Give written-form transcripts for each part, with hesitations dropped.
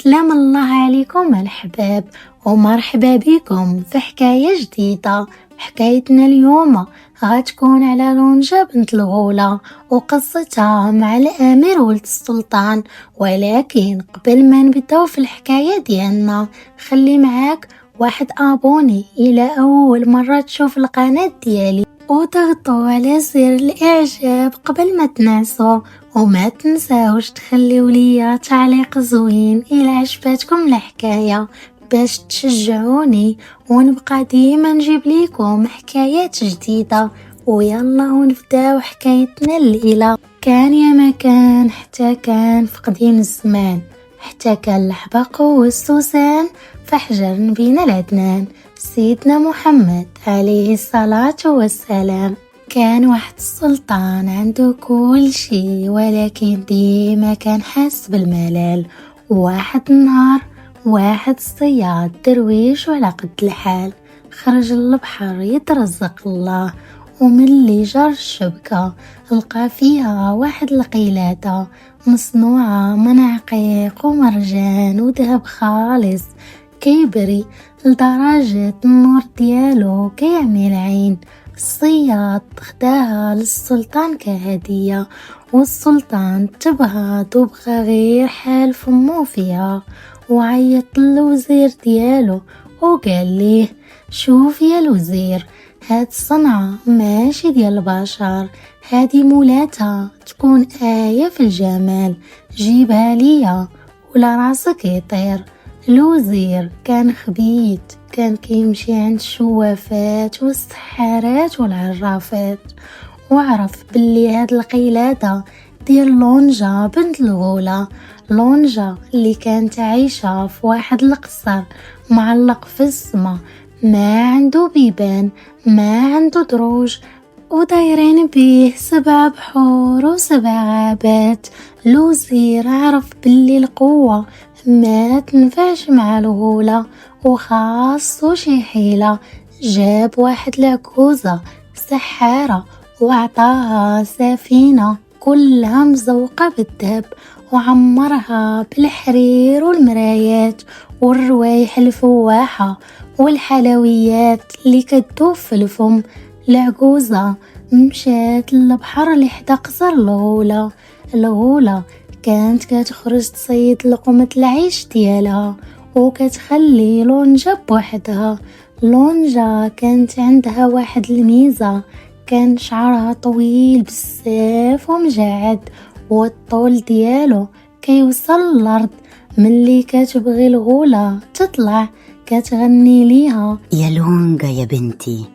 سلام الله عليكم الأحباب، ومرحبا بكم في حكاية جديدة. حكايتنا اليوم غتكون على لونجا بنت الغولة وقصتها مع الأمير ولد السلطان. ولكن قبل ما نبداو في الحكاية ديالنا خلي معاك واحد ابوني الى اول مرة تشوف القناة ديالي، وتضغطوا على زر الاعجاب قبل ما تنسوا، وما تنساوش تخليو ليا تعليق زوين الى عجبتكم الحكايه باش تشجعوني ونبقى ديما نجيب ليكم حكايات جديده. ويلا ونبداو حكايتنا الليله. كان يا مكان حتى كان في قديم الزمان، حتى كان الحبق والسوسان في حجر بين العدنان، سيدنا محمد عليه الصلاة والسلام. كان واحد السلطان عنده كل شي، ولكن ديما كان حاس بالملل. واحد النهار واحد الصياد درويش وعلى قد الحال خرج للبحر يترزق الله، وملي جر الشبكة لقى فيها واحد القلادة مصنوعة من عقيق ومرجان وذهب خالص كيبري لدرجة النور ديالو كيعمي العين. الصياد خداها للسلطان كهدية، والسلطان تبهض وبغى غير حال فمو فيها، وعيط للوزير ديالو وقال ليه: شوف يا الوزير، هاد الصنعة ماشي ديال البشر، هادي مولاتها تكون آية في الجمال، جيبها ليا ولا راسك يطير. الوزير كان خبيت، كان كيمشي عند الشوافات والسحارات والعرافات، وعرف باللي هاد القلادة ديال لونجا بنت الغولة. لونجا اللي كانت عايشة في واحد القصر معلق في السما، ما عنده بيبان ما عنده دروج، ودايرين بيه 7 بحور و7 غابات. الوزير عرف باللي القوة ما تنفعش مع الغولة وخاصو شي حيلة. جاب واحد العكوزة سحارة وعطاها سفينة كلها مزوقة بالذهب، وعمرها بالحرير والمرايات والروايح الفواحة والحلويات اللي كتدوب في الفم. العجوزة مشات للبحر لحدا قصر الغولة. الغولة كانت كتخرج تصيد لقمة العيش ديالها وكتخلي لونجا بوحدها. لونجا كانت عندها واحد الميزة، كان شعرها طويل بزاف ومجعد، والطول ديالو كيوصل للارض. ملي كتبغي الغولة تطلع كتغني ليها: يا لونجا يا بنتي،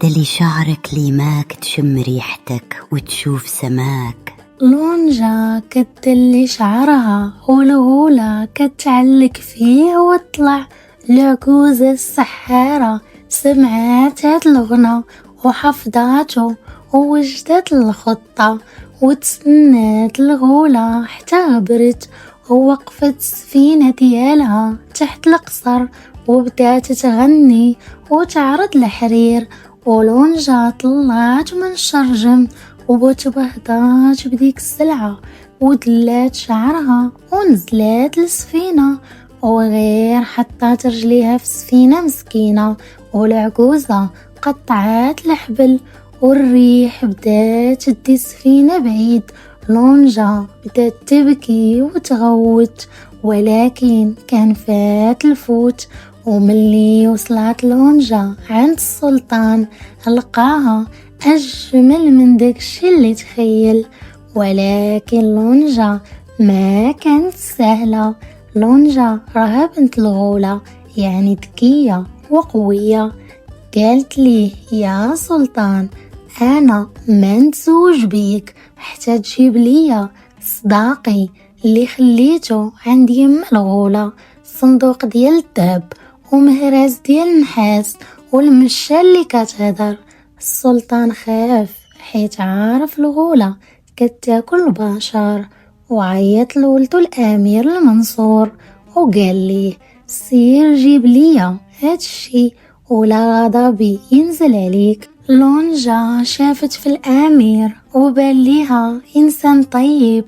دلي شعرك ليماك تشم ريحتك وتشوف سماك. لونجا كتدلي شعرها والغولة كتعلق فيه وتطلع. العجوزة السحارة سمعات هاد الغنى وحفظاتو ووجدت الخطة، وتسنات الغولة حتى غبرت، ووقفت السفينة ديالها تحت القصر وبدات تغني وتعرض الحرير. ولونجا طلعت من الشرجم وتبهضات بديك السلعة ودلات شعرها ونزلات للسفينة، وغير حطات رجليها في السفينة مسكينة. والعجوزة قطعات الحبل والريح بدات تدي السفينة بعيد. لونجا بدات تبكي وتغوت، ولكن كان فات الفوت. وملي وصلت لونجا عند السلطان لقاها أجمل من داكشي اللي تخيل. ولكن لونجا ما كانت سهلة. لونجا راها بنت الغولة، يعني ذكية وقوية. قالت ليه: يا سلطان، أنا ما نتزوج بيك حتى تجيب ليا صداقي اللي خليته عند يم الغولة، صندوق ديال الذهب ومهراز ديال النحاس والمشة اللي كتهدر. السلطان خاف حيت عارف الغولة كتاكل البشر، وعيط لولدو الامير المنصور وقال ليه: سير جيب ليا هادشي ولا غضبي ينزل عليك. لونجا شافت في الامير وبان ليها انسان طيب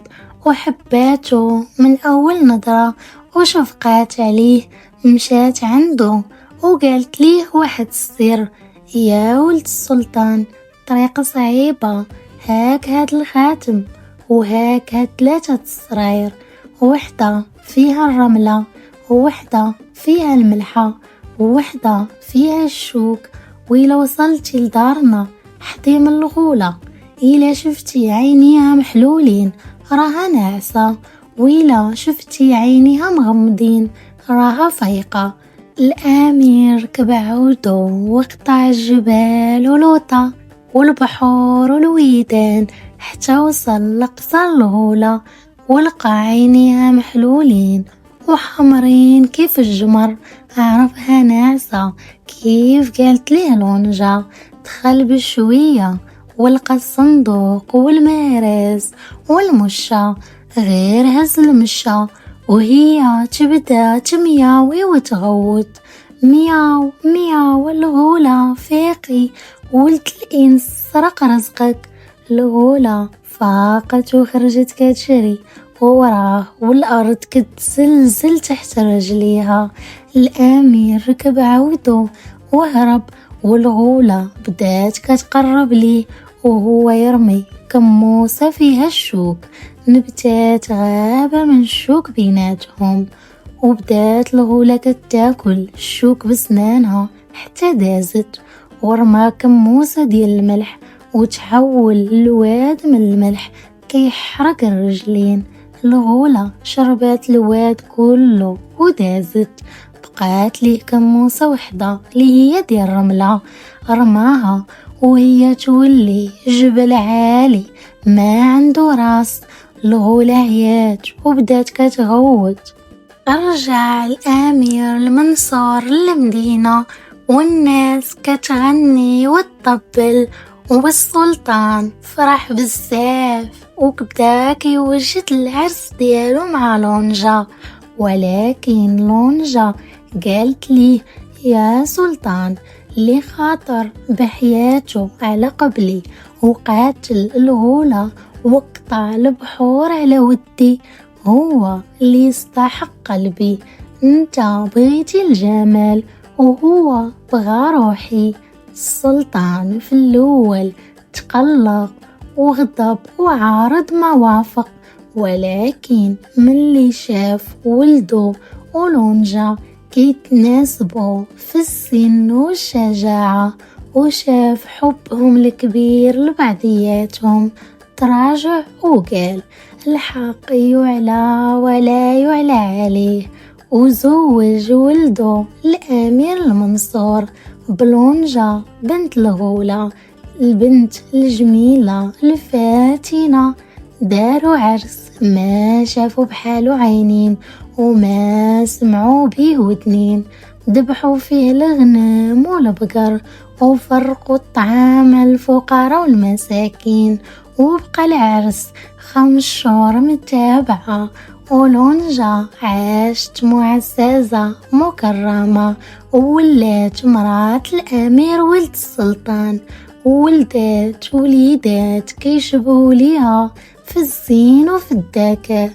وحباته من أول نظرة وشفقات عليه. مشات عنده وقالت ليه واحد السر: يا ولد السلطان، طريقة صعيبة، هاك هاد الخاتم وهاك هاد 3 السراير، وحدة فيها الرملة ووحدة فيها الملحة ووحدة فيها الشوك. وإلا وصلتي لدارنا حطي من الغولة، إلا شفتي عينيها محلولين راها ناعسة، وإلا شفتي عينيها مغمضين راها فايقة. الأمير ركب عودو وقطع الجبال والوطا والبحور والويدان حتى وصل لقصر الغولة، ولقى عينيها محلولين وحمرين كيف الجمر. عرفها ناعسة كيف قالت ليه لونجا. دخل بشوية ولقى الصندوق والمارز والمشة، غير هز المشة وهي تبدا تمياوي وتغوت: مياو مياو الغولة فيقي، ولد الإنس سرق رزقك. الغولة فاقت وخرجت كتجري وراه، والأرض كتزلزل تحت رجليها. الأمير ركب عودو وهرب، والغولة بدات كتقرب ليه وهو يرمي كموسة فيها الشوك. نبتات غابة من الشوك بيناتهم، وبدات الغولة كتاكل الشوك بسنانها حتى دازت، ورمى كموسة ديال الملح وتحول الواد من الملح كيحرق الرجلين. الغولة شربات الواد كله ودازت، بقات ليه كموسة وحدة اللي هي ديال الرملة، رماها وهي تولي جبل عالي ما عنده راس. الغولة عيات وبدات كتغوت. رجع الأمير المنصور للمدينة والناس كتغني وتطبل، والسلطان فرح بزاف وبدا كيوجد العرس ديالو مع لونجا. ولكن لونجا قالت ليه: يا سلطان، اللي خاطر بحياته على قبلي وقاتل الغولة وقطع البحور على ودي هو اللي يستحق قلبي. انت بغيتي الجمال وهو بغى روحي. السلطان في الأول تقلق وغضب وعارض ما وافق، ولكن ملي شاف ولده ولونجا كيتناسبوا في السن والشجاعة وشاف حبهم الكبير لبعضياتهم تراجع وقال: الحق يعلى ولا يعلى عليه. وزوج ولده الأمير المنصور بلونجا بنت الغولة، البنت الجميلة الفاتنة. داروا عرس ما شافوا بحالو عينين وما سمعوا بيه ودنين. ذبحوا فيه الغنم والبقر وفرقوا الطعام على الفقراء والمساكين، وبقى العرس 5 شهور متابعة. ولونجا عاشت معززة مكرمة وولات مرات الأمير ولد السلطان، وولدات وليدات كيشبهوا ليها في الزين وفي الذكاء.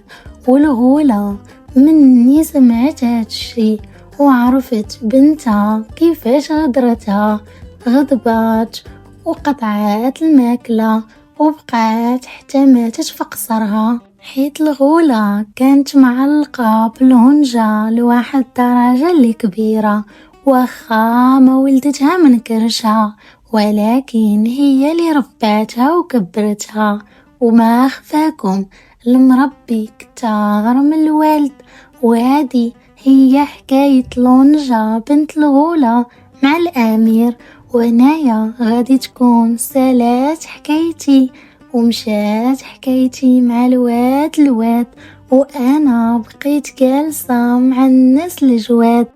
والغولة مني سمعت هادشي وعرفت بنتها كيفاش غدرتها، غضبات وقطعات الماكلة وبقات حتى ماتت في قصرها، حيت الغولة كانت معلقة بلونجا لواحد الدرجة اللي كبيرة، واخا ما ولدتها من كرشها ولكن هي اللي رباتها وكبرتها. وما خفاكم، المربي كتار من الوالد. وهذه هي حكاية لونجا بنت الغولة مع الأمير. وهنايا غادي تكون سالات حكايتي ومشات حكايتي مع الواد، وأنا بقيت جالسة مع الناس الجواد.